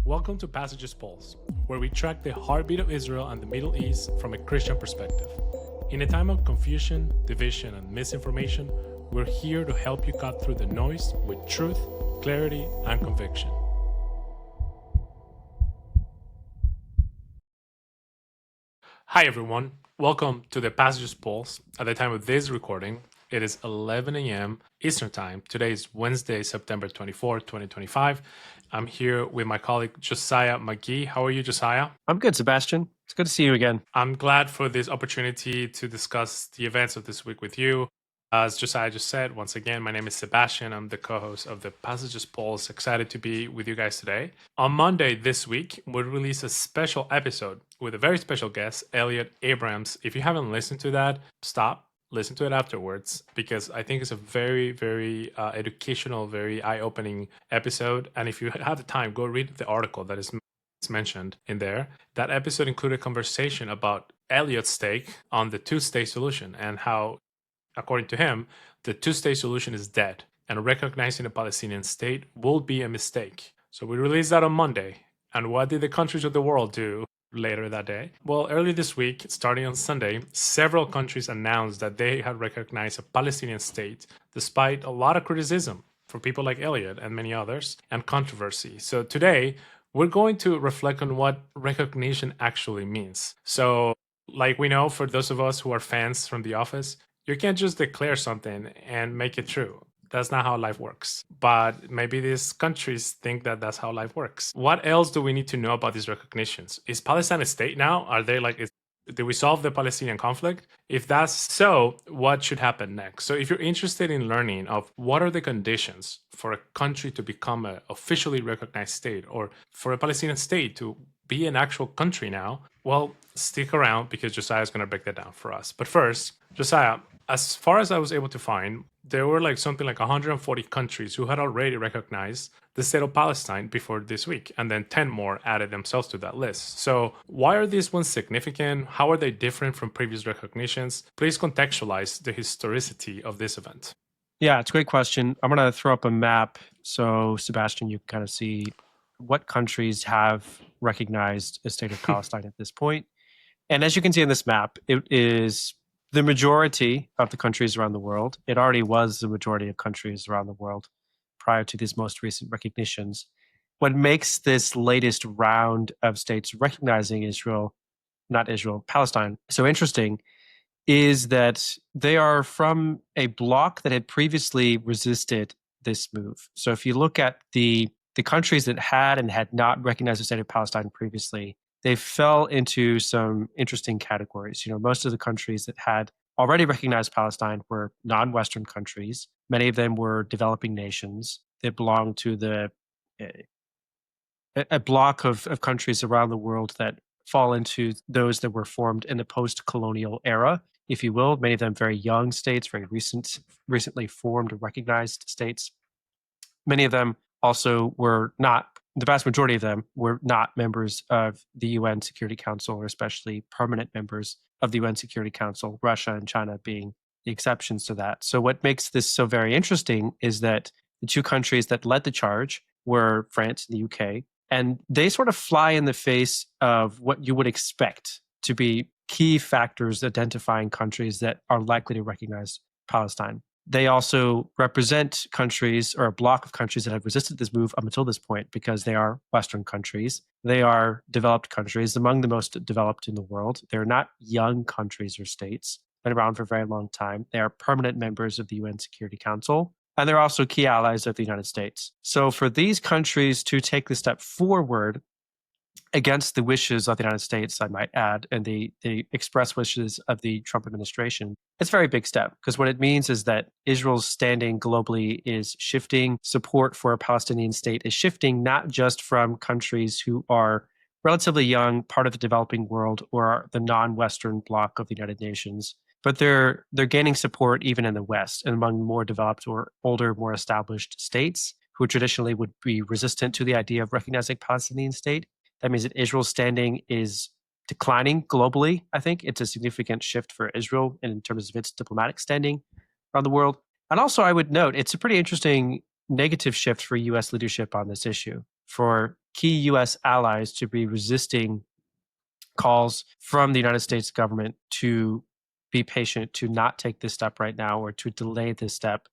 Welcome to Passages Pulse, where we track the heartbeat of Israel and the Middle East from a Christian perspective. In a time of confusion, division, and misinformation, we're here to help you cut through the noise with truth, clarity, and conviction. Hi everyone, welcome to the Passages Pulse. At the time of this recording, it is 11 a.m. Eastern Time. Today is Wednesday, September 24, 2025. I'm here with my colleague Josiah McGee. How are you, Josiah? I'm good, Sebastian. It's good to see you again. I'm glad for this opportunity to discuss the events of this week with you. As Josiah just said, once again, my name is Sebastian. I'm the co-host of the Passages Pulse. Excited to be with you guys today. On Monday this week, we'll release a special episode with a very special guest, Elliot Abrams. If you haven't listened to that, stop. Listen to it afterwards, because I think it's a very, very educational, very eye-opening episode. And if you have the time, go read the article that is mentioned in there. That episode included a conversation about Elliot's take on the two-state solution and how, according to him, the two-state solution is dead and recognizing a Palestinian state will be a mistake. So we released that on Monday. And what did the countries of the world do later that day? Well, early this week, starting on Sunday, several countries announced that they had recognized a Palestinian state, despite a lot of criticism from people like Elliot and many others, and controversy. So today, we're going to reflect on what recognition actually means. So, like we know, for those of us who are fans from The Office, you can't just declare something and make it true. That's not how life works. But maybe these countries think that that's how life works. What else do we need to know about these recognitions? Is Palestine a state now? Are they like, did we solve the Palestinian conflict? If that's so, what should happen next? So if you're interested in learning of what are the conditions for a country to become an officially recognized state, or for a Palestinian state to be an actual country now, well, stick around because Josiah is going to break that down for us. But first, Josiah, as far as I was able to find, there were like something like 140 countries who had already recognized the state of Palestine before this week, and then 10 more added themselves to that list. So why are these ones significant? How are they different from previous recognitions? Please contextualize the historicity of this event. Yeah, it's a great question. I'm going to throw up a map so, Sebastian, you can kind of see what countries have recognized a state of Palestine at this point. And as you can see on this map, it is the majority of the countries around the world. It already was the majority of countries around the world prior to these most recent recognitions. What makes this latest round of states recognizing Palestine, so interesting is that they are from a bloc that had previously resisted this move. So if you look at the countries that had and had not recognized the state of Palestine previously, they fell into some interesting categories. Most of the countries that had already recognized Palestine were non-Western countries. Many of them were developing nations. They belonged to a block of countries around the world that fall into those that were formed in the post-colonial era, if you will. Many of them very young states, very recently formed or recognized states. Many of them also were not, the vast majority of them were not members of the UN Security Council, or especially permanent members of the UN Security Council, Russia and China being the exceptions to that. So what makes this so very interesting is that the two countries that led the charge were France and the UK, and they sort of fly in the face of what you would expect to be key factors identifying countries that are likely to recognize Palestine. They also represent countries, or a block of countries, that have resisted this move up until this point because they are Western countries. They are developed countries, among the most developed in the world. They're not young countries or states, been around for a very long time. They are permanent members of the UN Security Council, and they're also key allies of the United States. So for these countries to take the step forward against the wishes of the United States, I might add, and the express wishes of the Trump administration, it's a very big step, because what it means is that Israel's standing globally is shifting. Support for a Palestinian state is shifting, not just from countries who are relatively young, part of the developing world, or the non-Western bloc of the United Nations, but they're gaining support even in the West and among more developed or older, more established states who traditionally would be resistant to the idea of recognizing a Palestinian state. That means that Israel's standing is declining globally. I think it's a significant shift for Israel in terms of its diplomatic standing around the world. And also, I would note, it's a pretty interesting negative shift for U.S. leadership on this issue. For key U.S. allies to be resisting calls from the United States government to be patient, to not take this step right now, or to delay this step,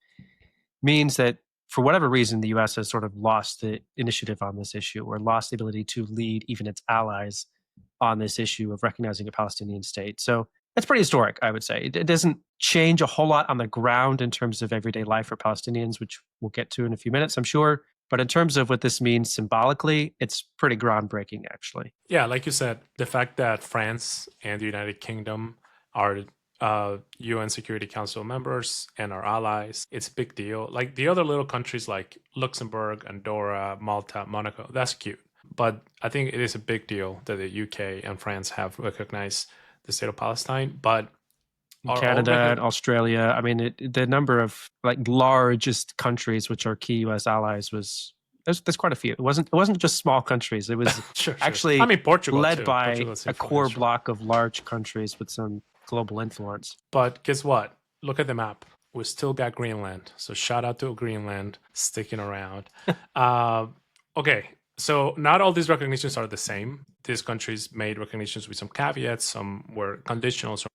means that for whatever reason, the US has sort of lost the initiative on this issue, or lost the ability to lead even its allies on this issue of recognizing a Palestinian state. So it's pretty historic, I would say. It doesn't change a whole lot on the ground in terms of everyday life for Palestinians, which we'll get to in a few minutes, I'm sure. But in terms of what this means symbolically, it's pretty groundbreaking, actually. Yeah, like you said, the fact that France and the United Kingdom are UN Security Council members and our allies, it's a big deal. Like the other little countries like Luxembourg, Andorra, Malta, Monaco, that's cute. But I think it is a big deal that the UK and France have recognized the state of Palestine. But are all Canada and Australia. I mean, the number of like largest countries which are key U.S. allies was there's quite a few. It wasn't just small countries. It was sure. actually I mean, Portugal led too. by Portugal's a core influential. block of large countries with some global influence. But guess what? Look at the map. We still got Greenland. So shout out to Greenland sticking around. Okay, so not all these recognitions are the same. These countries made recognitions with some caveats. Some were conditional, some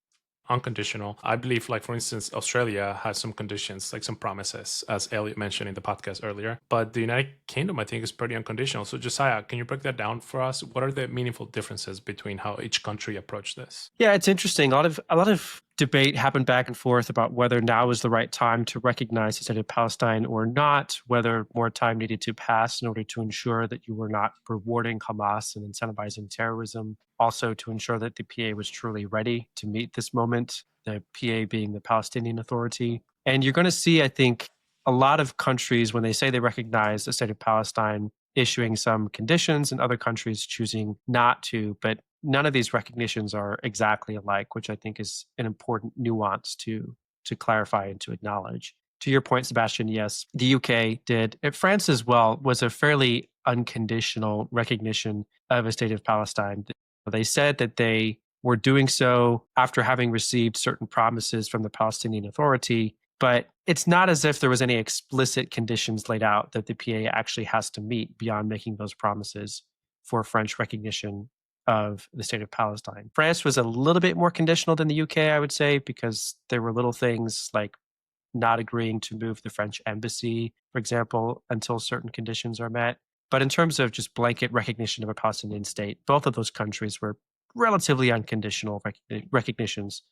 unconditional. I believe, like for instance, Australia has some conditions, like some promises, as Elliot mentioned in the podcast earlier. But the United Kingdom, I think, is pretty unconditional. So Josiah, can you break that down for us? What are the meaningful differences between how each country approached this? Yeah, it's interesting. A lot of debate happened back and forth about whether now is the right time to recognize the state of Palestine or not, whether more time needed to pass in order to ensure that you were not rewarding Hamas and incentivizing terrorism. Also, to ensure that the PA was truly ready to meet this moment, the PA being the Palestinian Authority. And you're going to see, I think, a lot of countries, when they say they recognize the state of Palestine, issuing some conditions and other countries choosing not to. But none of these recognitions are exactly alike, which I think is an important nuance to clarify and to acknowledge. To your point, Sebastian, yes, the UK did. France as well was a fairly unconditional recognition of a state of Palestine. They said that they were doing so after having received certain promises from the Palestinian Authority, but it's not as if there was any explicit conditions laid out that the PA actually has to meet beyond making those promises for French recognition of the state of Palestine. France was a little bit more conditional than the UK, I would say, because there were little things like not agreeing to move the French embassy, for example, until certain conditions are met. But in terms of just blanket recognition of a Palestinian state, both of those countries were relatively unconditional recognitions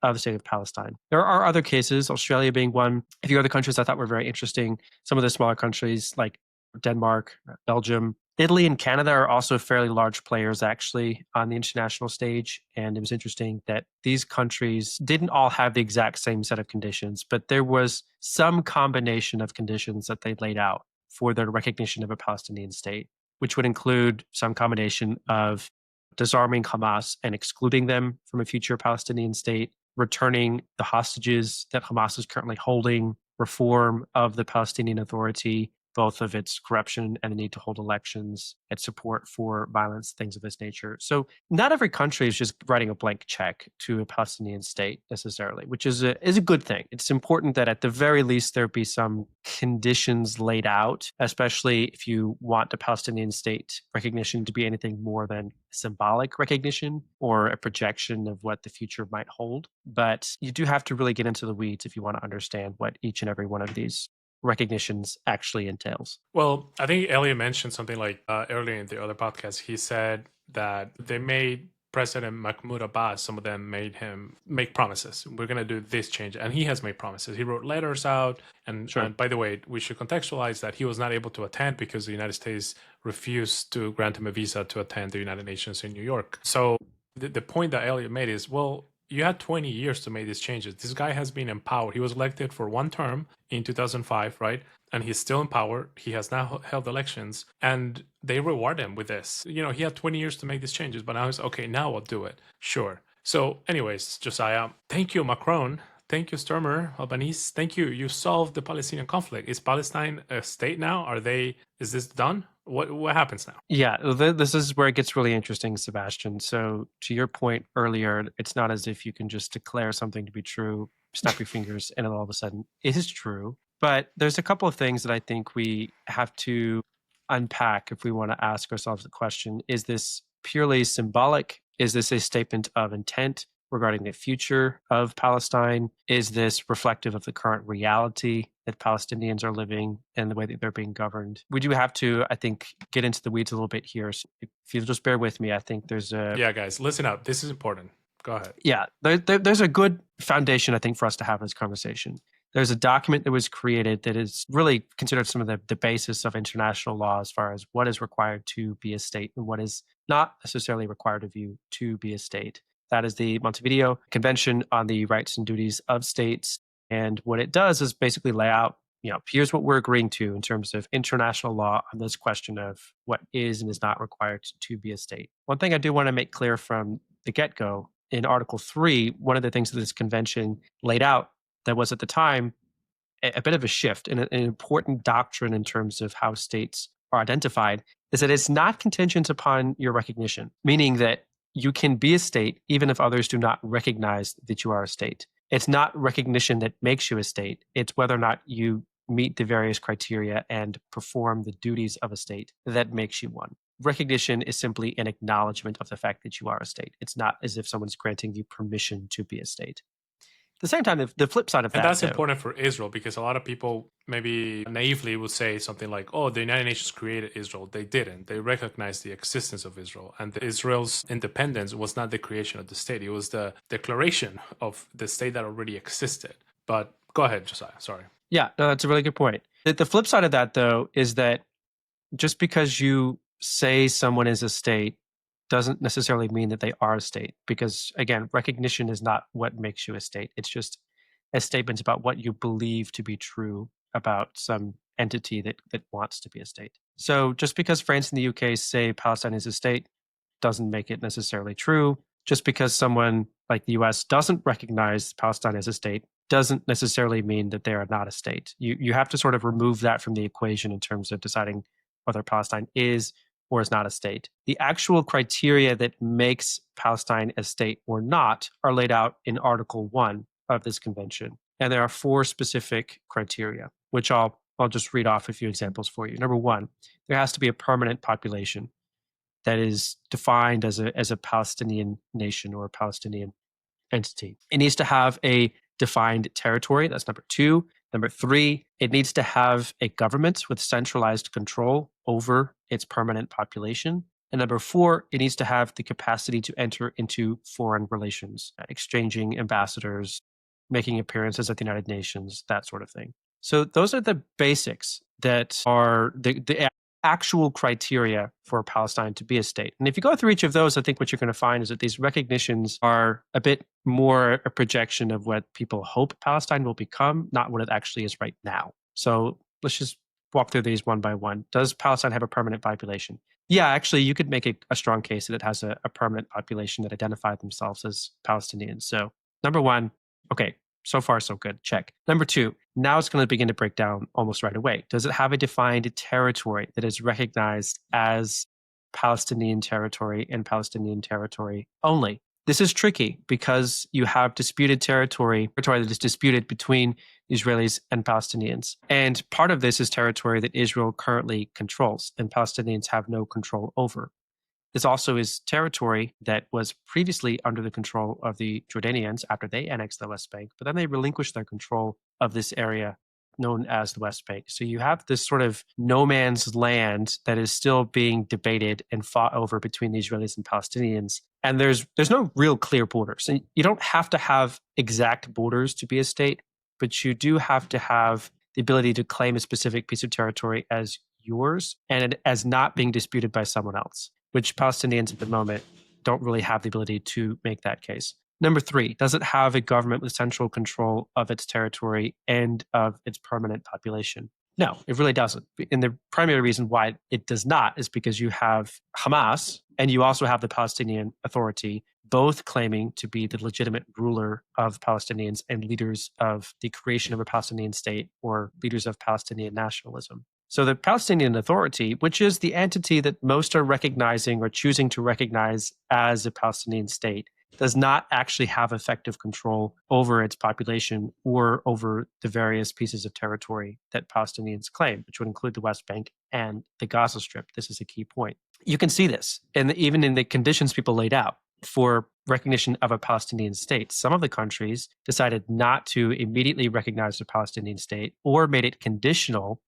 of the state of Palestine. There are other cases, Australia being one. A few other countries I thought were very interesting. Some of the smaller countries like Denmark, Belgium, Italy, and Canada are also fairly large players actually on the international stage. And it was interesting that these countries didn't all have the exact same set of conditions, but there was some combination of conditions that they laid out for the recognition of a Palestinian state, which would include some combination of disarming Hamas and excluding them from a future Palestinian state, returning the hostages that Hamas is currently holding, reform of the Palestinian Authority, both of its corruption and the need to hold elections, and support for violence, things of this nature. So not every country is just writing a blank check to a Palestinian state necessarily, which is a good thing. It's important that at the very least there be some conditions laid out, especially if you want the Palestinian state recognition to be anything more than symbolic recognition or a projection of what the future might hold. But you do have to really get into the weeds if you want to understand what each and every one of these recognitions actually entails. Well, I think Elliot mentioned something like earlier in the other podcast. He said that they made President Mahmoud Abbas, some of them made him make promises. We're going to do this change. And he has made promises. He wrote letters out. And by the way, we should contextualize that he was not able to attend because the United States refused to grant him a visa to attend the United Nations in New York. So the point that Elliot made is, well, you had 20 years to make these changes. This guy has been empowered. He was elected for one term in 2005, right? And he's still in power. He has now held elections and they reward him with this. You know, he had 20 years to make these changes, but now he's okay, now I'll do it. Sure. So, anyways, Josiah, thank you, Macron. Thank you, Sturmer, Albanese. Thank you. You solved the Palestinian conflict. Is Palestine a state now? Is this done? What happens now? Yeah, this is where it gets really interesting, Sebastian. So to your point earlier, it's not as if you can just declare something to be true, snap your fingers, and all of a sudden it is true. But there's a couple of things that I think we have to unpack if we want to ask ourselves the question, is this purely symbolic? Is this a statement of intent regarding the future of Palestine? Is this reflective of the current reality that Palestinians are living and the way that they're being governed? We do have to, I think, get into the weeds a little bit here. So if you'll just bear with me, I think there's a... Yeah, guys, listen up. This is important. Go ahead. Yeah, there's a good foundation, I think, for us to have this conversation. There's a document that was created that is really considered some of the basis of international law as far as what is required to be a state and what is not necessarily required of you to be a state. That is the Montevideo Convention on the Rights and Duties of States. And what it does is basically lay out, here's what we're agreeing to in terms of international law on this question of what is and is not required to be a state. One thing I do want to make clear from the get-go, in Article 3, one of the things that this convention laid out that was at the time a bit of a shift and an important doctrine in terms of how states are identified is that it's not contingent upon your recognition, meaning that you can be a state even if others do not recognize that you are a state. It's not recognition that makes you a state. It's whether or not you meet the various criteria and perform the duties of a state that makes you one. Recognition is simply an acknowledgement of the fact that you are a state. It's not as if someone's granting you permission to be a state. At the same time, the flip side of that, and that's important for Israel, because a lot of people maybe naively will say something like, oh, the United Nations created Israel. They didn't. They recognized the existence of Israel. And Israel's independence was not the creation of the state. It was the declaration of the state that already existed. But go ahead, Josiah. Sorry. Yeah, no, that's a really good point. The flip side of that, though, is that just because you say someone is a state doesn't necessarily mean that they are a state, because again, recognition is not what makes you a state. It's just a statement about what you believe to be true about some entity that wants to be a state. So just because France and the UK say Palestine is a state doesn't make it necessarily true. Just because someone like the US doesn't recognize Palestine as a state doesn't necessarily mean that they are not a state. You have to sort of remove that from the equation in terms of deciding whether Palestine is or is not a state. The actual criteria that makes Palestine a state or not are laid out in Article 1 of this convention. And there are 4 specific criteria, which I'll just read off a few examples for you. Number 1, there has to be a permanent population that is defined as a Palestinian nation or a Palestinian entity. It needs to have a defined territory. That's number 2. Number 3, it needs to have a government with centralized control over its permanent population. And number 4, it needs to have the capacity to enter into foreign relations, exchanging ambassadors, making appearances at the United Nations, that sort of thing. So those are the basics that are the actual criteria for Palestine to be a state. And if you go through each of those, I think what you're going to find is that these recognitions are a bit more a projection of what people hope Palestine will become, not what it actually is right now. So let's just walk through these one by one. Does Palestine have a permanent population? Yeah, actually, you could make a strong case that it has a permanent population that identify themselves as Palestinians. So number 1, okay, so far so good, check. Number 2, now it's going to begin to break down almost right away. Does it have a defined territory that is recognized as Palestinian territory and Palestinian territory only? This is tricky because you have disputed territory that is disputed between Israelis and Palestinians. And part of this is territory that Israel currently controls and Palestinians have no control over. This also is territory that was previously under the control of the Jordanians after they annexed the West Bank, but then they relinquished their control of this area known as the West Bank. So you have this sort of no man's land that is still being debated and fought over between the Israelis and Palestinians. And there's no real clear borders. And you don't have to have exact borders to be a state, but you do have to have the ability to claim a specific piece of territory as yours and as not being disputed by someone else, which Palestinians at the moment don't really have the ability to make that case. Number 3, does it have a government with central control of its territory and of its permanent population? No, it really doesn't. And the primary reason why it does not is because you have Hamas and you also have the Palestinian Authority, both claiming to be the legitimate ruler of Palestinians and leaders of the creation of a Palestinian state or leaders of Palestinian nationalism. So the Palestinian Authority, which is the entity that most are recognizing or choosing to recognize as a Palestinian state, does not actually have effective control over its population or over the various pieces of territory that Palestinians claim, which would include the West Bank and the Gaza Strip. This is a key point. You can see this, and even in the conditions people laid out for recognition of a Palestinian state. Some of the countries decided not to immediately recognize the Palestinian state or made it conditional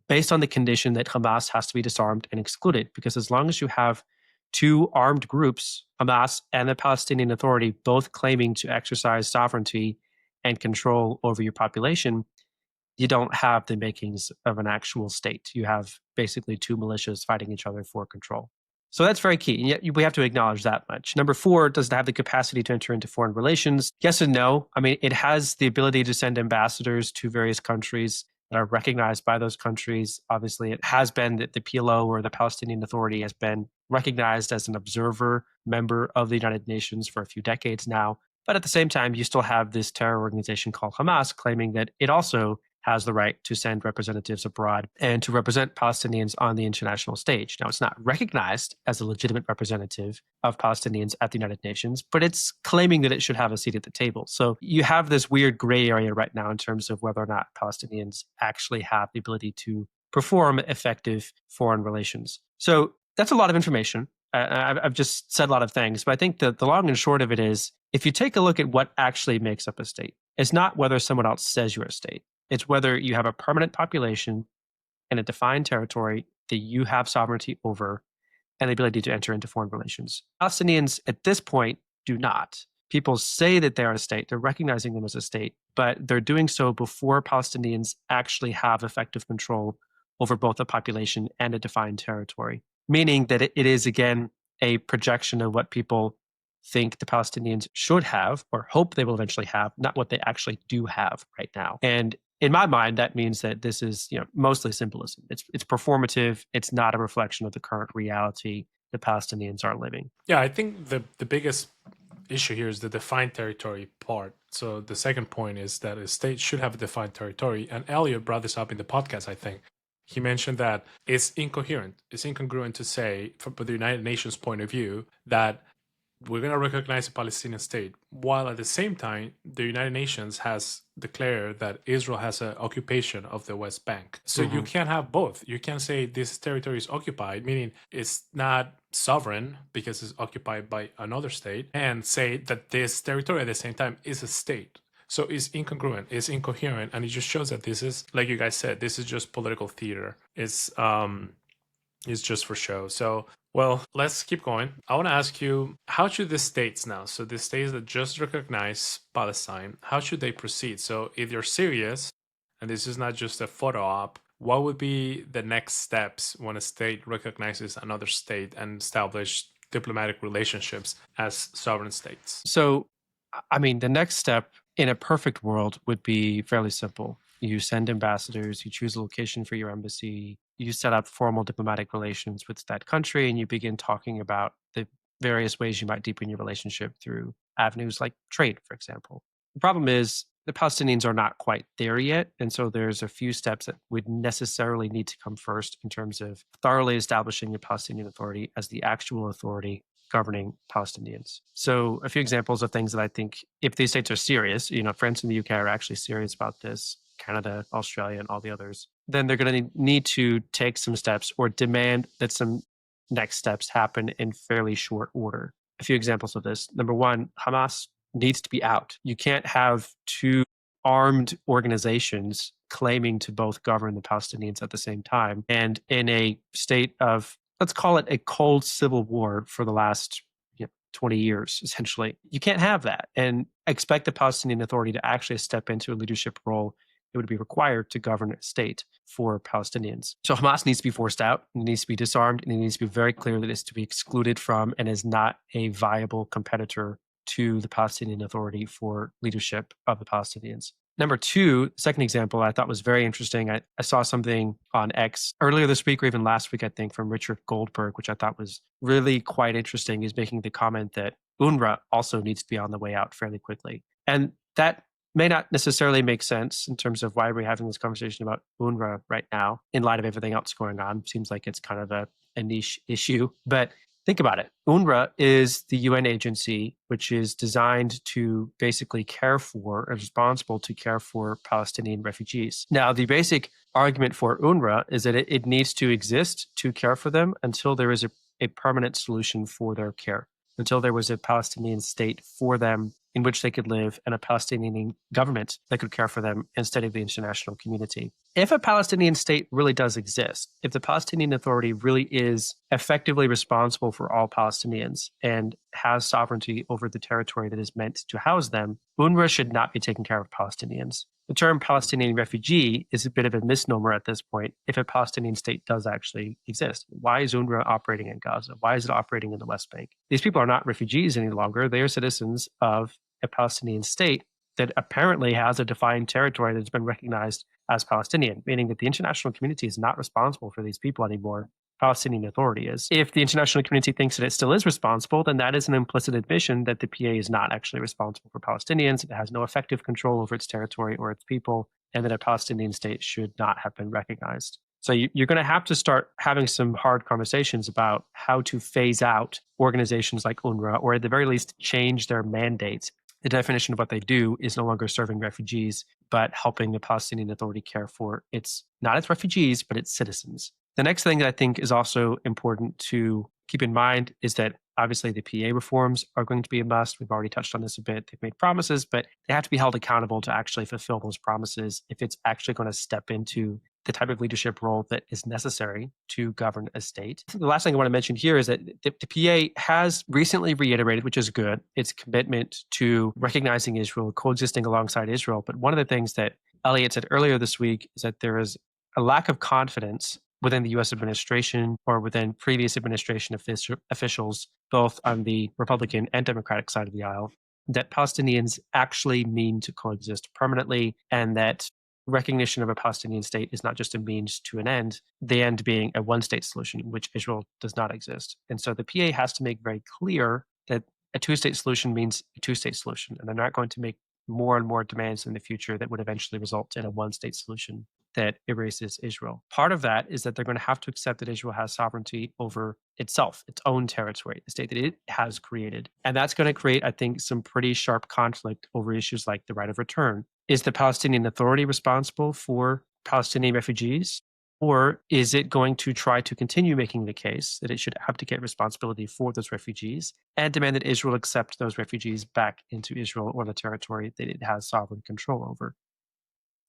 based on the condition that Hamas has to be disarmed and excluded. Because as long as you have two armed groups, Hamas and the Palestinian Authority, both claiming to exercise sovereignty and control over your population, you don't have the makings of an actual state. You have basically two militias fighting each other for control. So that's very key. And yet we have to acknowledge that much. Number four, does it have the capacity to enter into foreign relations? Yes and no. I mean, it has the ability to send ambassadors to various countries that are recognized by those countries. Obviously, it has been that the PLO or the Palestinian Authority has been recognized as an observer member of the United Nations for a few decades now. But at the same time, you still have this terror organization called Hamas claiming that it also has the right to send representatives abroad and to represent Palestinians on the international stage. Now, it's not recognized as a legitimate representative of Palestinians at the United Nations, but it's claiming that it should have a seat at the table. So you have this weird gray area right now in terms of whether or not Palestinians actually have the ability to perform effective foreign relations. So that's a lot of information. I've just said a lot of things, but I think the long and short of it is, if you take a look at what actually makes up a state, it's not whether someone else says you're a state. It's whether you have a permanent population and a defined territory that you have sovereignty over and the ability to enter into foreign relations. Palestinians at this point do not. People say that they're a state, they're recognizing them as a state, but they're doing so before Palestinians actually have effective control over both a population and a defined territory, meaning that it is, again, a projection of what people think the Palestinians should have or hope they will eventually have, not what they actually do have right now. And in my mind, that means that this is, mostly symbolism. It's performative. It's not a reflection of the current reality the Palestinians are living. Yeah, I think the biggest issue here is the defined territory part. So the second point is that a state should have a defined territory. And Elliot brought this up in the podcast, I think. He mentioned that it's incoherent, it's incongruent to say, from the United Nations point of view, that we're going to recognize a Palestinian state, while at the same time, the United Nations has declared that Israel has an occupation of the West Bank. So you can't have both. You can't say this territory is occupied, meaning it's not sovereign because it's occupied by another state, and say that this territory at the same time is a state. So it's incongruent, it's incoherent, and it just shows that this is, like you guys said, this is just political theater. It's just for show. So, well, let's keep going. I want to ask you, how should the states now, so the states that just recognize Palestine, how should they proceed? So if you're serious, and this is not just a photo op, what would be the next steps when a state recognizes another state and establish diplomatic relationships as sovereign states? So, I mean, the next step in a perfect world would be fairly simple. You send ambassadors, you choose a location for your embassy, you set up formal diplomatic relations with that country, and you begin talking about the various ways you might deepen your relationship through avenues like trade, for example. The problem is the Palestinians are not quite there yet. And so there's a few steps that would necessarily need to come first in terms of thoroughly establishing the Palestinian Authority as the actual authority governing Palestinians. So a few examples of things that I think, if these states are serious, France and the UK are actually serious about this, Canada, Australia, and all the others, then they're going to need to take some steps or demand that some next steps happen in fairly short order. A few examples of this. Number one, Hamas needs to be out. You can't have two armed organizations claiming to both govern the Palestinians at the same time. And in a state of, let's call it a cold civil war for the last 20 years, essentially, you can't have that and expect the Palestinian Authority to actually step into a leadership role. It would be required to govern a state for Palestinians. So Hamas needs to be forced out, it needs to be disarmed, and it needs to be very clear that it's to be excluded from and is not a viable competitor to the Palestinian Authority for leadership of the Palestinians. Number two, second example I thought was very interesting. I saw something on X earlier this week or even last week, I think, from Richard Goldberg, which I thought was really quite interesting. He's making the comment that UNRWA also needs to be on the way out fairly quickly. And that may not necessarily make sense in terms of why we're having this conversation about UNRWA right now in light of everything else going on. Seems like it's kind of a niche issue. But Think about it. UNRWA is the UN agency which is designed to basically care for and responsible to care for Palestinian refugees. Now, the basic argument for UNRWA is that it needs to exist to care for them until there is a permanent solution for their care, until there was a Palestinian state for them in which they could live and a Palestinian government that could care for them instead of the international community. If a Palestinian state really does exist, if the Palestinian Authority really is effectively responsible for all Palestinians and has sovereignty over the territory that is meant to house them, UNRWA should not be taking care of Palestinians. The term Palestinian refugee is a bit of a misnomer at this point if a Palestinian state does actually exist. Why is UNRWA operating in Gaza? Why is it operating in the West Bank? These people are not refugees any longer. They are citizens of a Palestinian state that apparently has a defined territory that's been recognized as Palestinian, meaning that the international community is not responsible for these people anymore. Palestinian Authority is. If the international community thinks that it still is responsible, then that is an implicit admission that the PA is not actually responsible for Palestinians. It has no effective control over its territory or its people, and that a Palestinian state should not have been recognized. So you're going to have to start having some hard conversations about how to phase out organizations like UNRWA, or at the very least, change their mandates. The definition of what they do is no longer serving refugees, but helping the Palestinian Authority care for not its refugees, but its citizens. The next thing that I think is also important to keep in mind is that obviously the PA reforms are going to be a must. We've already touched on this a bit. They've made promises, but they have to be held accountable to actually fulfill those promises if it's actually going to step into the type of leadership role that is necessary to govern a state. The last thing I want to mention here is that the PA has recently reiterated, which is good, its commitment to recognizing Israel, coexisting alongside Israel. But one of the things that Elliot said earlier this week is that there is a lack of confidence within the U.S. administration or within previous administration officials, both on the Republican and Democratic side of the aisle, that Palestinians actually mean to coexist permanently, and that recognition of a Palestinian state is not just a means to an end, the end being a one-state solution, in which Israel does not exist. And so the PA has to make very clear that a two-state solution means a two-state solution, and they're not going to make more and more demands in the future that would eventually result in a one-state solution that erases Israel. Part of that is that they're going to have to accept that Israel has sovereignty over itself, its own territory, the state that it has created. And that's going to create, I think, some pretty sharp conflict over issues like the right of return. Is the Palestinian Authority responsible for Palestinian refugees? Or is it going to try to continue making the case that it should abdicate responsibility for those refugees and demand that Israel accept those refugees back into Israel or the territory that it has sovereign control over?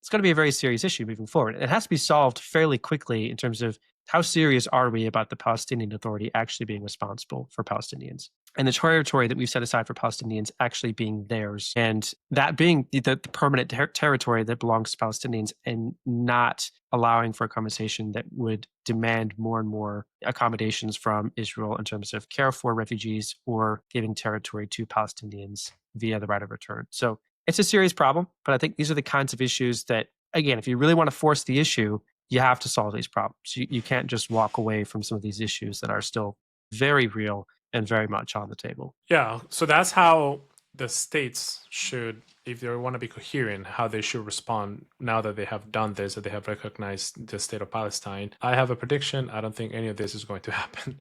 It's going to be a very serious issue moving forward. It has to be solved fairly quickly in terms of how serious are we about the Palestinian Authority actually being responsible for Palestinians and the territory that we've set aside for Palestinians actually being theirs, and that being the permanent territory that belongs to Palestinians, and not allowing for a conversation that would demand more and more accommodations from Israel in terms of care for refugees or giving territory to Palestinians via the right of return. So it's a serious problem, but I think these are the kinds of issues that, again, if you really want to force the issue, you have to solve these problems. You can't just walk away from some of these issues that are still very real and very much on the table. Yeah, so that's how the states should, if they want to be coherent, how they should respond now that they have done this, that they have recognized the state of Palestine. I have a prediction. I don't think any of this is going to happen.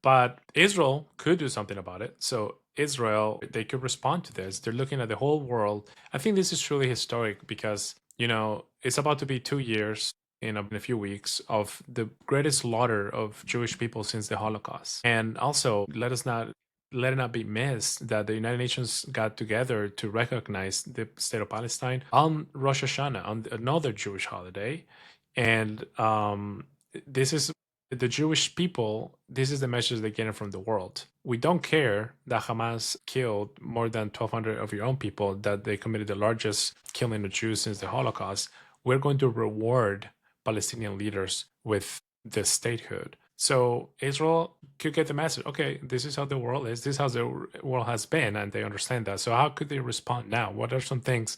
But Israel could do something about it. So Israel, they could respond to this. They're looking at the whole world. I think this is truly historic because, it's about to be 2 years in a few weeks of the greatest slaughter of Jewish people since the Holocaust. And also, let it not be missed that the United Nations got together to recognize the state of Palestine on Rosh Hashanah, on another Jewish holiday. And this is the Jewish people, this is the message they're getting from the world. We don't care that Hamas killed more than 1,200 of your own people, that they committed the largest killing of Jews since the Holocaust. We're going to reward Palestinian leaders with the statehood. So Israel could get the message, okay, this is how the world is, this is how the world has been, and they understand that. So how could they respond now? What are some things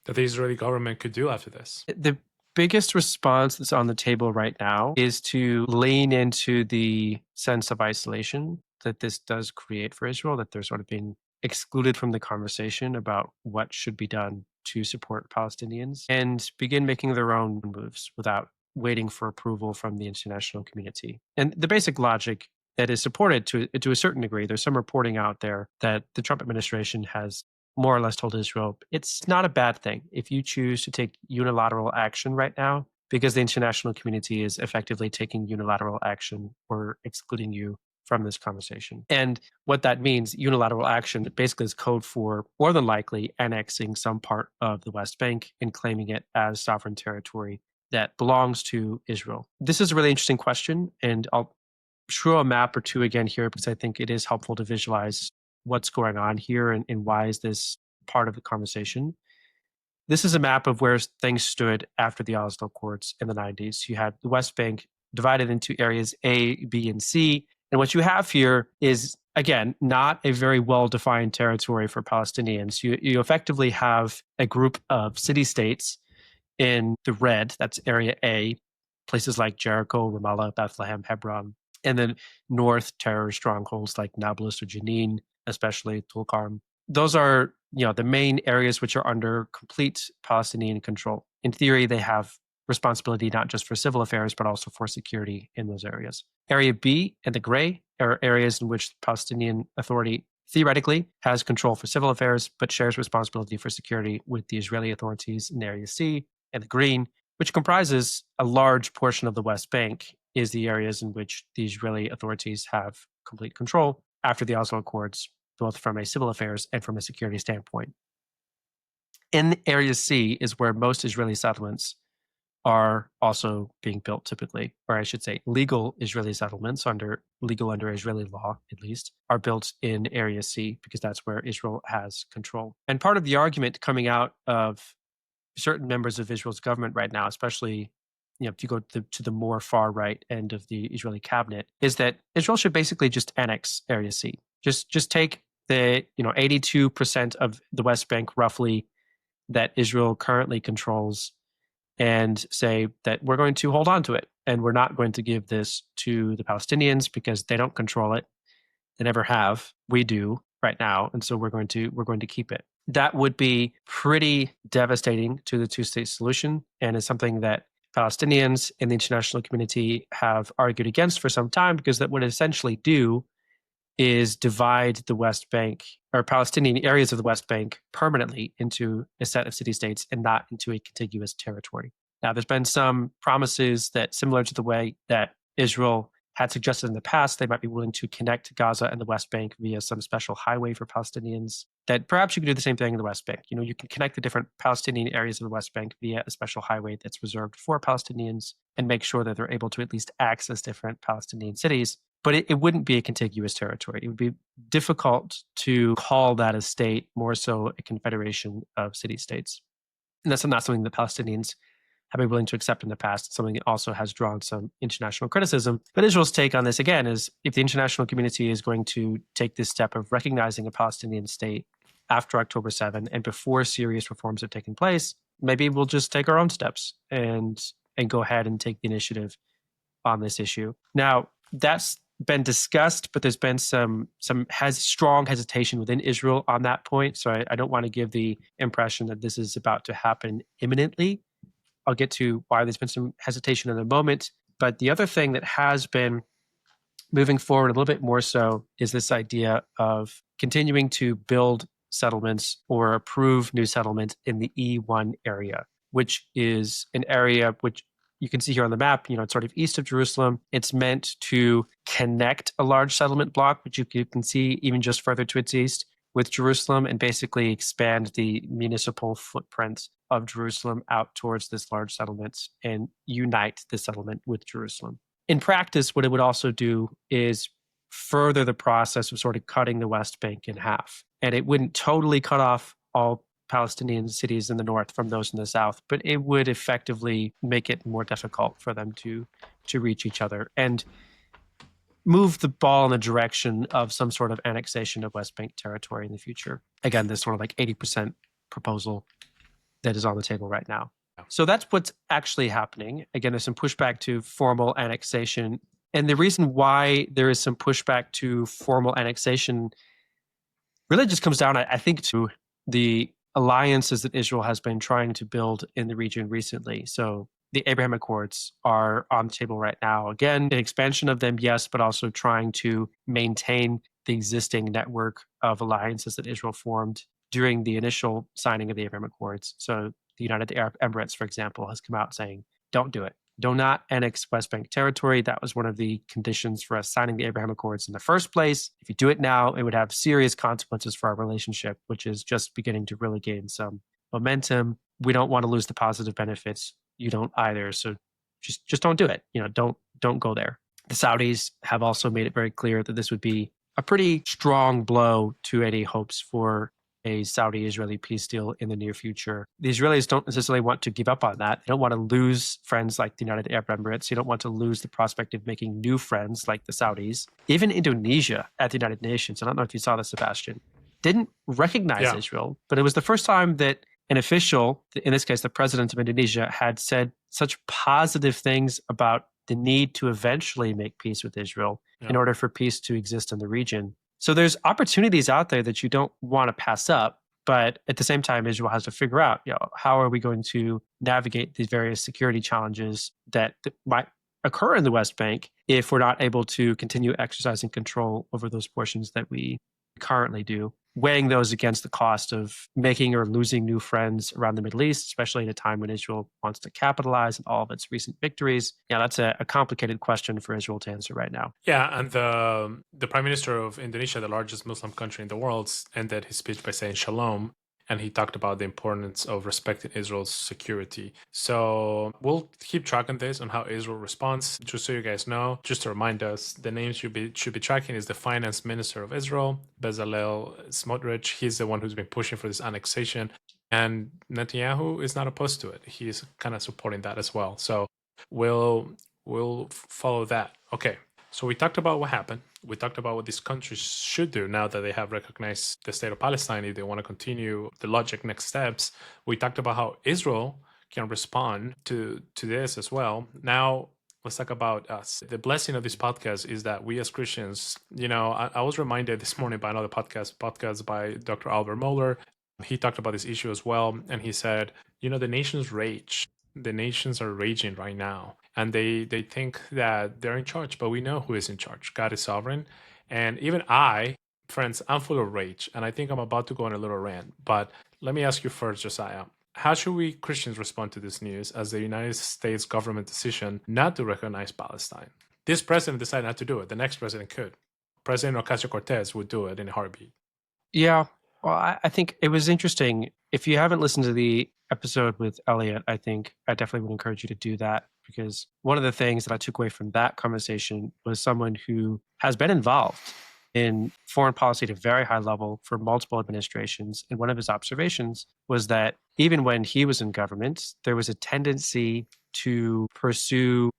that the Israeli government could do after this? The biggest response that's on the table right now is to lean into the sense of isolation that this does create for Israel, that they're sort of being excluded from the conversation about what should be done to support Palestinians, and begin making their own moves without waiting for approval from the international community. And the basic logic that is supported to a certain degree. There's some reporting out there that the Trump administration has more or less told Israel, it's not a bad thing if you choose to take unilateral action right now, because the international community is effectively taking unilateral action or excluding you from this conversation. And what that means, unilateral action, basically is code for more than likely annexing some part of the West Bank and claiming it as sovereign territory that belongs to Israel. This is a really interesting question, and I'll show a map or two again here because I think it is helpful to visualize what's going on here and why is this part of the conversation. This is a map of where things stood after the Oslo Accords in the 90s. You had the West Bank divided into areas A, B, and C. And what you have here is, again, not a very well-defined territory for Palestinians. You effectively have a group of city-states in the red, that's area A, places like Jericho, Ramallah, Bethlehem, Hebron, and then north terror strongholds like Nablus or Jenin, especially Tulkarm. Those are, the main areas which are under complete Palestinian control. In theory, they have responsibility not just for civil affairs, but also for security in those areas. Area B and the gray are areas in which the Palestinian Authority theoretically has control for civil affairs, but shares responsibility for security with the Israeli authorities in Area C. And the green, which comprises a large portion of the West Bank, is the areas in which the Israeli authorities have complete control after the Oslo Accords, both from a civil affairs and from a security standpoint. In Area C is where most Israeli settlements are also being built typically, or I should say legal Israeli settlements under Israeli law, at least, are built in Area C because that's where Israel has control. And part of the argument coming out of certain members of Israel's government right now, especially if you go to the more far right end of the Israeli cabinet, is that Israel should basically just annex Area C. Just take the 82% of the West Bank roughly that Israel currently controls and say that we're going to hold on to it and we're not going to give this to the Palestinians because they don't control it. They never have. We do right now, and so we're going to keep it. That would be pretty devastating to the two-state solution, and is something that Palestinians in the international community have argued against for some time, because that would essentially do is divide the West Bank or Palestinian areas of the West Bank permanently into a set of city-states and not into a contiguous territory. Now, there's been some promises that, similar to the way that Israel had suggested in the past, they might be willing to connect Gaza and the West Bank via some special highway for Palestinians, that perhaps you could do the same thing in the West Bank. You can connect the different Palestinian areas of the West Bank via a special highway that's reserved for Palestinians and make sure that they're able to at least access different Palestinian cities. But it wouldn't be a contiguous territory. It would be difficult to call that a state, more so a confederation of city-states. And that's not something that Palestinians have been willing to accept in the past. It's something that also has drawn some international criticism. But Israel's take on this, again, is if the international community is going to take this step of recognizing a Palestinian state after October 7 and before serious reforms have taken place, maybe we'll just take our own steps and go ahead and take the initiative on this issue. Now, that's been discussed, but there's been some strong hesitation within Israel on that point. So I don't want to give the impression that this is about to happen imminently. I'll get to why there's been some hesitation in a moment. But the other thing that has been moving forward a little bit more so is this idea of continuing to build settlements or approve new settlements in the E1 area, which is an area which you can see here on the map, it's sort of east of Jerusalem. It's meant to connect a large settlement block, which you can see even just further to its east, with Jerusalem, and basically expand the municipal footprint of Jerusalem out towards this large settlement and unite the settlement with Jerusalem. In practice, what it would also do is further the process of sort of cutting the West Bank in half. And it wouldn't totally cut off all Palestinian cities in the north from those in the south, but it would effectively make it more difficult for them to reach each other and move the ball in the direction of some sort of annexation of West Bank territory in the future. Again, this sort of like 80% proposal that is on the table right now. So that's what's actually happening. Again, there's some pushback to formal annexation. And the reason why there is some pushback to formal annexation really just comes down, I think, to the alliances that Israel has been trying to build in the region recently. So the Abraham Accords are on the table right now. Again, an expansion of them, yes, but also trying to maintain the existing network of alliances that Israel formed during the initial signing of the Abraham Accords. So the United Arab Emirates, for example, has come out saying, don't do it. Do not annex West Bank territory. That was one of the conditions for us signing the Abraham Accords in the first place. If you do it now, it would have serious consequences for our relationship, which is just beginning to really gain some momentum. We don't want to lose the positive benefits. You don't either. So just don't do it. Don't go there. The Saudis have also made it very clear that this would be a pretty strong blow to any hopes for a Saudi-Israeli peace deal in the near future. The Israelis don't necessarily want to give up on that. They don't want to lose friends like the United Arab Emirates. They don't want to lose the prospect of making new friends like the Saudis. Even Indonesia at the United Nations, I don't know if you saw this, Sebastian, didn't recognize Israel, but it was the first time that an official, in this case, the president of Indonesia, had said such positive things about the need to eventually make peace with Israel in order for peace to exist in the region. So there's opportunities out there that you don't want to pass up, but at the same time, Israel has to figure out, how are we going to navigate these various security challenges that might occur in the West Bank if we're not able to continue exercising control over those portions that we currently do, weighing those against the cost of making or losing new friends around the Middle East, especially at a time when Israel wants to capitalize on all of its recent victories. That's a complicated question for Israel to answer right now. Yeah, and the Prime Minister of Indonesia, the largest Muslim country in the world, ended his speech by saying shalom, and he talked about the importance of respecting Israel's security. So we'll keep track on this, on how Israel responds. Just so you guys know, just to remind us, the name should be tracking is the Finance Minister of Israel, Bezalel Smotrich. He's the one who's been pushing for this annexation, and Netanyahu is not opposed to it. He's kind of supporting that as well. So we'll follow that. Okay. So we talked about what happened. We talked about what these countries should do now that they have recognized the state of Palestine, if they want to continue the logic next steps. We talked about how Israel can respond to this as well. Now, let's talk about us. The blessing of this podcast is that we as Christians, I was reminded this morning by another podcast by Dr. Albert Mohler. He talked about this issue as well. And he said, the nations rage. The nations are raging right now, and they think that they're in charge, but we know who is in charge. God is sovereign. And even friends, I'm full of rage, and I think I'm about to go on a little rant. But let me ask you first, Josiah, how should we Christians respond to this news as the United States government decision not to recognize Palestine? This president decided not to do it. The next president could. President Ocasio-Cortez would do it in a heartbeat. Yeah. Well, I think it was interesting. If you haven't listened to the episode with Elliot, I think I definitely would encourage you to do that, because one of the things that I took away from that conversation was someone who has been involved in foreign policy at a very high level for multiple administrations. And one of his observations was that even when he was in government, there was a tendency to pursue,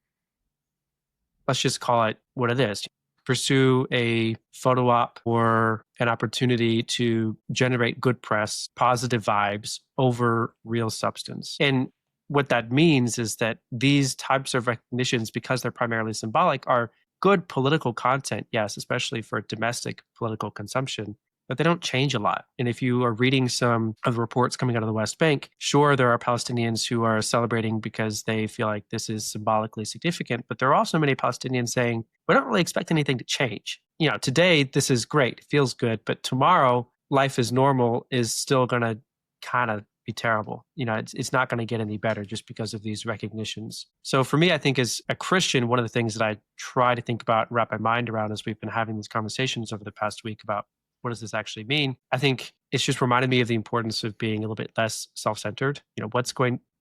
let's just call it what it is, pursue a photo op or an opportunity to generate good press, positive vibes over real substance. And what that means is that these types of recognitions, because they're primarily symbolic, are good political content, yes, especially for domestic political consumption, but they don't change a lot. And if you are reading some of the reports coming out of the West Bank, sure, there are Palestinians who are celebrating because they feel like this is symbolically significant, but there are also many Palestinians saying, we don't really expect anything to change. Today, this is great, it feels good, but tomorrow, life as normal is still going to kind of be terrible. It's not going to get any better just because of these recognitions. So for me, I think as a Christian, one of the things that I try to think about, wrap my mind around as we've been having these conversations over the past week about what does this actually mean? I think it's just reminded me of the importance of being a little bit less self-centered.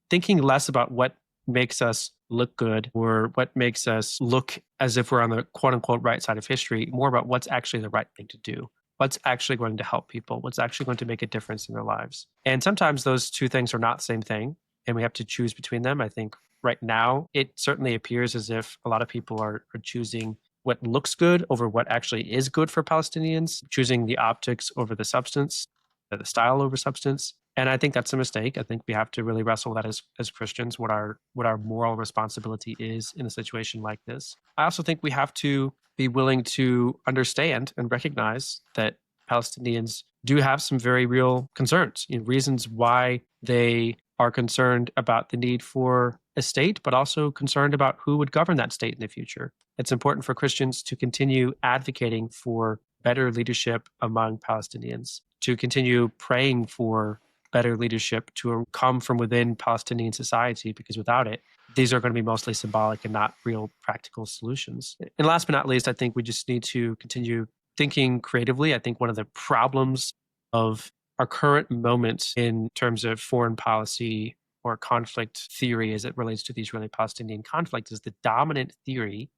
Thinking less about what makes us look good or what makes us look as if we're on the quote unquote right side of history, more about what's actually the right thing to do. What's actually going to help people? What's actually going to make a difference in their lives? And sometimes those two things are not the same thing, and we have to choose between them. I think right now, it certainly appears as if a lot of people are choosing what looks good over what actually is good for Palestinians, choosing the optics over the substance, the style over substance. And I think that's a mistake. I think we have to really wrestle that as Christians, what our moral responsibility is in a situation like this. I also think we have to be willing to understand and recognize that Palestinians do have some very real concerns, reasons why they are concerned about the need for a state, but also concerned about who would govern that state in the future. It's important for Christians to continue advocating for better leadership among Palestinians, to continue praying for better leadership to come from within Palestinian society, because without it, these are going to be mostly symbolic and not real practical solutions. And last but not least, I think we just need to continue thinking creatively. I think one of the problems of our current moment in terms of foreign policy or conflict theory as it relates to the Israeli-Palestinian conflict is the dominant theory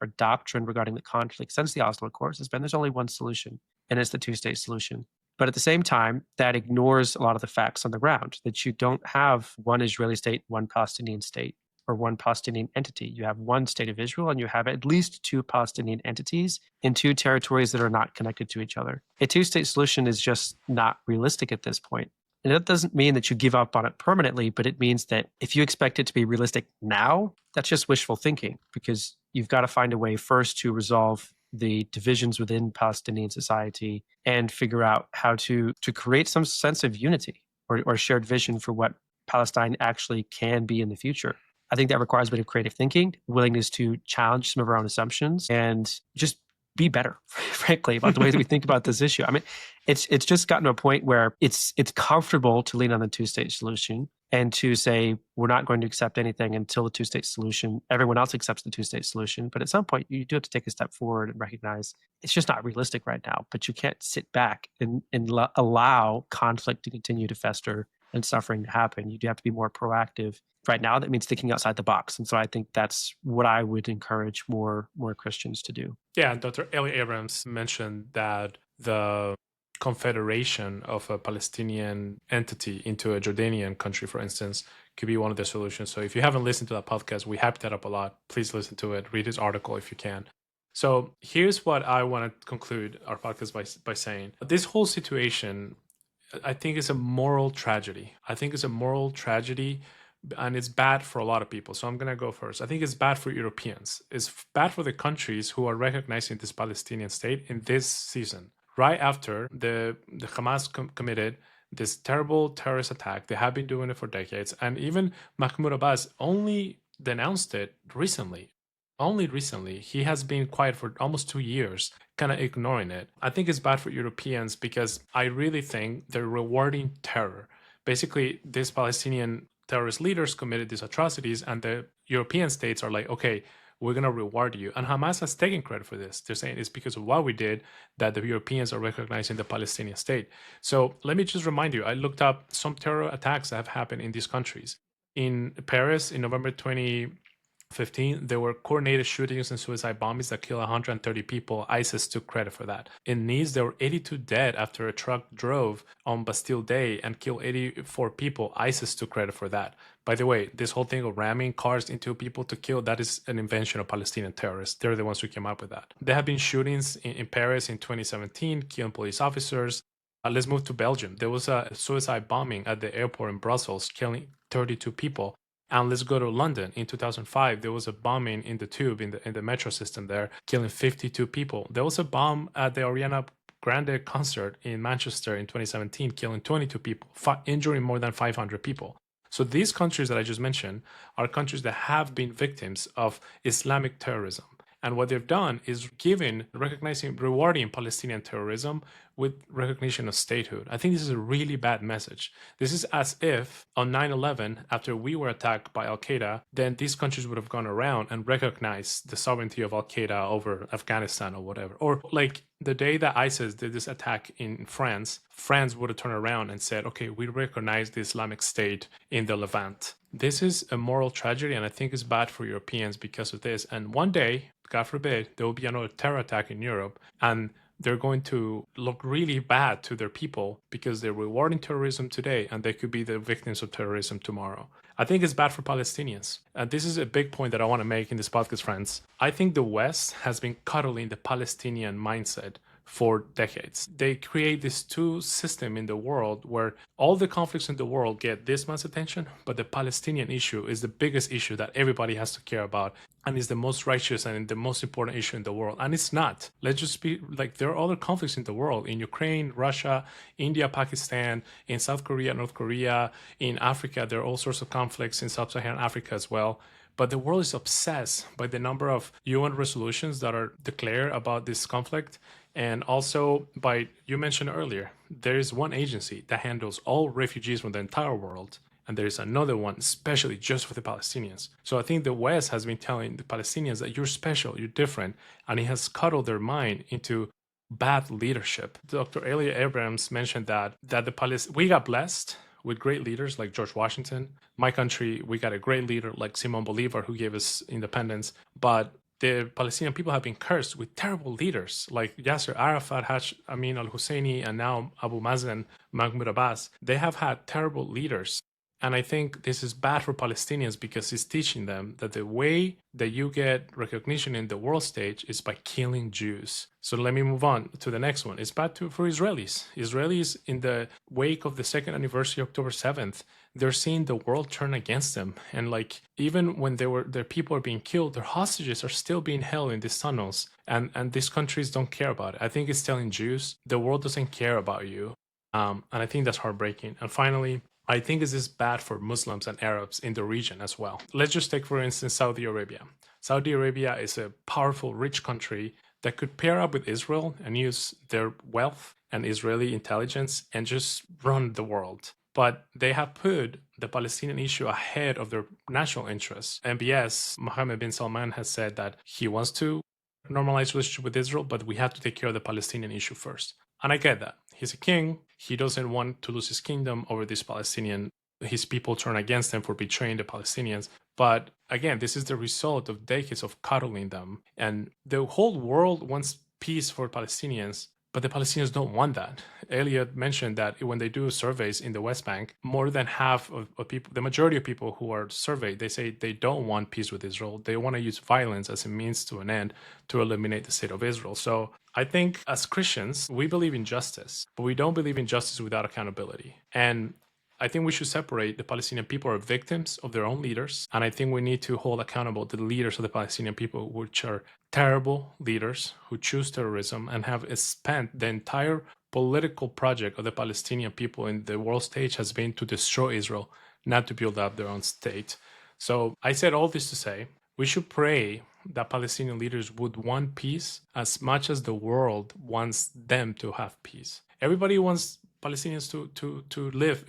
or doctrine regarding the conflict since the Oslo Accords has been there's only one solution, and it's the two-state solution. But at the same time, that ignores a lot of the facts on the ground, that you don't have one Israeli state, one Palestinian state, or one Palestinian entity. You have one state of Israel, and you have at least two Palestinian entities in two territories that are not connected to each other. A two-state solution is just not realistic at this point. And that doesn't mean that you give up on it permanently, but it means that if you expect it to be realistic now, that's just wishful thinking, because you've got to find a way first to resolve the divisions within Palestinian society and figure out how to create some sense of unity or shared vision for what Palestine actually can be in the future. I think that requires a bit of creative thinking, willingness to challenge some of our own assumptions, and just be better, frankly, about the way that we think about this issue. I mean, it's just gotten to a point where it's comfortable to lean on the two-state solution and to say we're not going to accept anything until the two-state solution, everyone else accepts the two-state solution. But at some point, you do have to take a step forward and recognize it's just not realistic right now. But you can't sit back and allow conflict to continue to fester and suffering to happen. You do have to be more proactive. Right now, that means thinking outside the box. And so I think that's what I would encourage more Christians to do. Yeah, and Dr. Eli Abrams mentioned that the confederation of a Palestinian entity into a Jordanian country, for instance, could be one of the solutions. So if you haven't listened to that podcast, we hyped that up a lot. Please listen to it. Read his article if you can. So here's what I want to conclude our podcast by saying. This whole situation, I think, is a moral tragedy. I think it's a moral tragedy, and it's bad for a lot of people. So I'm going to go first. I think it's bad for Europeans. It's bad for the countries who are recognizing this Palestinian state in this season. Right after the Hamas committed this terrible terrorist attack. They have been doing it for decades. And even Mahmoud Abbas only denounced it recently. Only recently. He has been quiet for almost 2 years, kind of ignoring it. I think it's bad for Europeans because I really think they're rewarding terror. Basically, these Palestinian terrorist leaders committed these atrocities, and the European states are like, okay, we're going to reward you. And Hamas has taken credit for this. They're saying it's because of what we did that the Europeans are recognizing the Palestinian state. So let me just remind you, I looked up some terror attacks that have happened in these countries. In Paris, in November 2015, there were coordinated shootings and suicide bombings that killed 130 people. ISIS took credit for that. In Nice, there were 82 dead after a truck drove on Bastille Day and killed 84 people. ISIS took credit for that. By the way, this whole thing of ramming cars into people to kill, that is an invention of Palestinian terrorists. They're the ones who came up with that. There have been shootings in Paris in 2017, killing police officers. Let's move to Belgium. There was a suicide bombing at the airport in Brussels, killing 32 people. And let's go to London. In 2005, there was a bombing in the tube, in the metro system there, killing 52 people. There was a bomb at the Ariana Grande concert in Manchester in 2017, killing 22 people, injuring more than 500 people. So these countries that I just mentioned are countries that have been victims of Islamic terrorism. And what they've done is rewarding Palestinian terrorism with recognition of statehood. I think this is a really bad message. This is as if on 9/11, after we were attacked by Al-Qaeda, then these countries would have gone around and recognized the sovereignty of Al-Qaeda over Afghanistan or whatever. Or like the day that ISIS did this attack in France, France would have turned around and said, okay, we recognize the Islamic State in the Levant. This is a moral tragedy, and I think it's bad for Europeans because of this. And one day, God forbid, there will be another terror attack in Europe, and they're going to look really bad to their people because they're rewarding terrorism today, and they could be the victims of terrorism tomorrow. I think it's bad for Palestinians. And this is a big point that I want to make in this podcast, friends. I think the West has been cuddling the Palestinian mindset for decades. They create this two system in the world where all the conflicts in the world get this much attention, but the Palestinian issue is the biggest issue that everybody has to care about and is the most righteous and the most important issue in the world. And it's not. Let's just be like, there are other conflicts in the world, in Ukraine, Russia, India, Pakistan, in South Korea, North Korea, in Africa. There are all sorts of conflicts in sub-Saharan Africa as well. But the world is obsessed by the number of UN resolutions that are declared about this conflict. And also by, you mentioned earlier, there is one agency that handles all refugees from the entire world. And there is another one, especially just for the Palestinians. So I think the West has been telling the Palestinians that you're special, you're different. And it has cuddled their mind into bad leadership. Dr. Elia Abrams mentioned that we got blessed with great leaders like George Washington. My country, we got a great leader like Simon Bolivar who gave us independence. But the Palestinian people have been cursed with terrible leaders like Yasser Arafat, Haj Amin al-Husseini, and now Abu Mazen, Mahmoud Abbas. They have had terrible leaders. And I think this is bad for Palestinians because it's teaching them that the way that you get recognition in the world stage is by killing Jews. So let me move on to the next one. It's bad for Israelis. Israelis, in the wake of the second anniversary, October 7th, they're seeing the world turn against them. And like, even when their people are being killed, their hostages are still being held in these tunnels. And these countries don't care about it. I think it's telling Jews, the world doesn't care about you. And I think that's heartbreaking. And finally, I think this is bad for Muslims and Arabs in the region as well. Let's just take, for instance, Saudi Arabia. Saudi Arabia is a powerful, rich country that could pair up with Israel and use their wealth and Israeli intelligence and just run the world. But they have put the Palestinian issue ahead of their national interests. MBS, Mohammed bin Salman, has said that he wants to normalize relationship with Israel, but we have to take care of the Palestinian issue first. And I get that. He's a king. He doesn't want to lose his kingdom over this Palestinian. His people turn against him for betraying the Palestinians. But again, this is the result of decades of coddling them. And the whole world wants peace for Palestinians, but the Palestinians don't want that. Elliot mentioned that when they do surveys in the West Bank, more than half of people, the majority of people who are surveyed, they say they don't want peace with Israel. They want to use violence as a means to an end to eliminate the state of Israel. So I think as Christians, we believe in justice, but we don't believe in justice without accountability. And I think we should separate the Palestinian people are victims of their own leaders. And I think we need to hold accountable the leaders of the Palestinian people, which are terrible leaders who choose terrorism and have spent the entire political project of the Palestinian people in the world stage has been to destroy Israel, not to build up their own state. So I said all this to say, we should pray that Palestinian leaders would want peace as much as the world wants them to have peace. Everybody wants Palestinians to live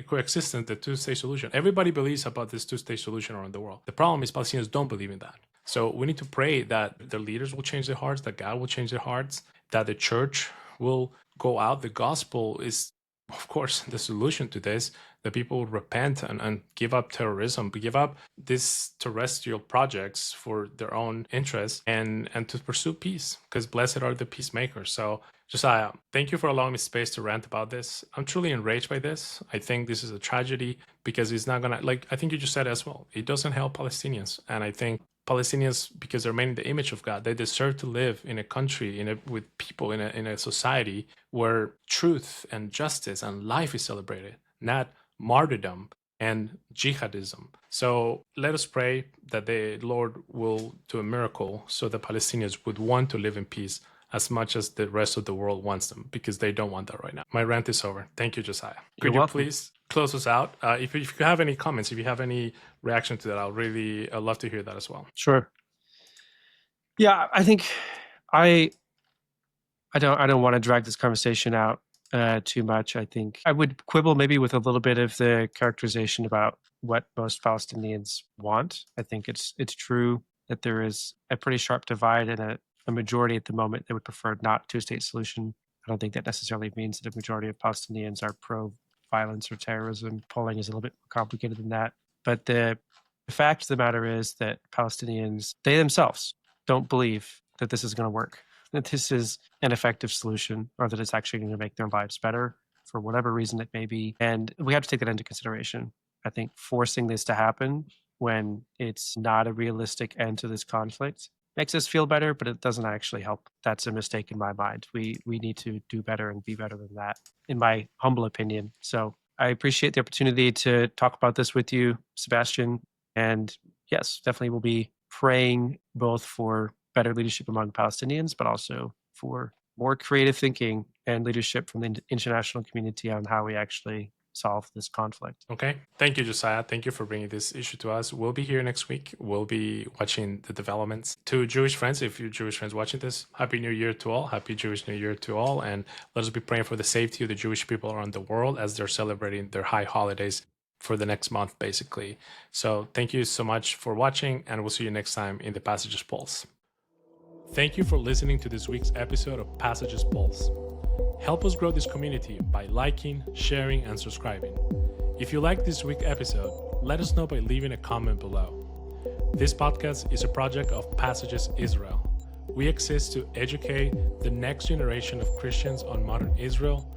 coexistence, the two-state solution. Everybody believes about this two-state solution around the world. The problem is Palestinians don't believe in that. So we need to pray that the leaders will change their hearts, that God will change their hearts, that the church will go out. The gospel is, of course, the solution to this, that people will repent and give up terrorism, give up these terrestrial projects for their own interests and to pursue peace, because blessed are the peacemakers. So Josiah, thank you for allowing me space to rant about this. I'm truly enraged by this. I think this is a tragedy because it's not gonna, like, I think you just said as well, it doesn't help Palestinians. And I think Palestinians, because they're made in the image of God, they deserve to live in a country, with people, in a society where truth and justice and life is celebrated, not martyrdom and jihadism. So let us pray that the Lord will do a miracle so the Palestinians would want to live in peace as much as the rest of the world wants them, because they don't want that right now. My rant is over. Thank you, Josiah. Could you please close us out? If you have any comments, if you have any reaction to that, I'd love to hear that as well. Sure. Yeah, I think I don't want to drag this conversation out too much. I think I would quibble maybe with a little bit of the characterization about what most Palestinians want. I think it's true that there is a pretty sharp divide and a majority at the moment that would prefer not two-state solution. I don't think that necessarily means that a majority of Palestinians are pro-violence or terrorism. Polling is a little bit more complicated than that. But the fact of the matter is that Palestinians, they themselves, don't believe that this is going to work, that this is an effective solution, or that it's actually going to make their lives better for whatever reason it may be. And we have to take that into consideration. I think forcing this to happen when it's not a realistic end to this conflict makes us feel better, but it doesn't actually help. That's a mistake in my mind. We need to do better and be better than that, in my humble opinion. So I appreciate the opportunity to talk about this with you, Sebastian. And yes, definitely will be praying both for better leadership among Palestinians, but also for more creative thinking and leadership from the international community on how we actually solve this conflict. Okay. Thank you, Josiah. Thank you for bringing this issue to us. We'll be here next week. We'll be watching the developments. To Jewish friends, if you're Jewish friends watching this, Happy New Year to all. Happy Jewish New Year to all. And let us be praying for the safety of the Jewish people around the world as they're celebrating their high holidays for the next month, basically. So thank you so much for watching, and we'll see you next time in the Passages Pulse. Thank you for listening to this week's episode of Passages Pulse. Help us grow this community by liking, sharing, and subscribing. If you like this week's episode, let us know by leaving a comment below. This podcast is a project of Passages Israel. We exist to educate the next generation of Christians on modern Israel,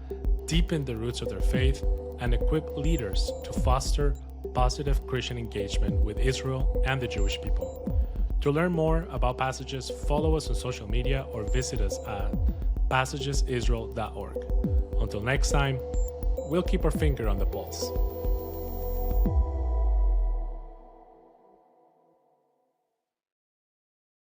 deepen the roots of their faith, and equip leaders to foster positive Christian engagement with Israel and the Jewish people. To learn more about Passages, follow us on social media or visit us at passagesisrael.org. Until next time, we'll keep our finger on the pulse.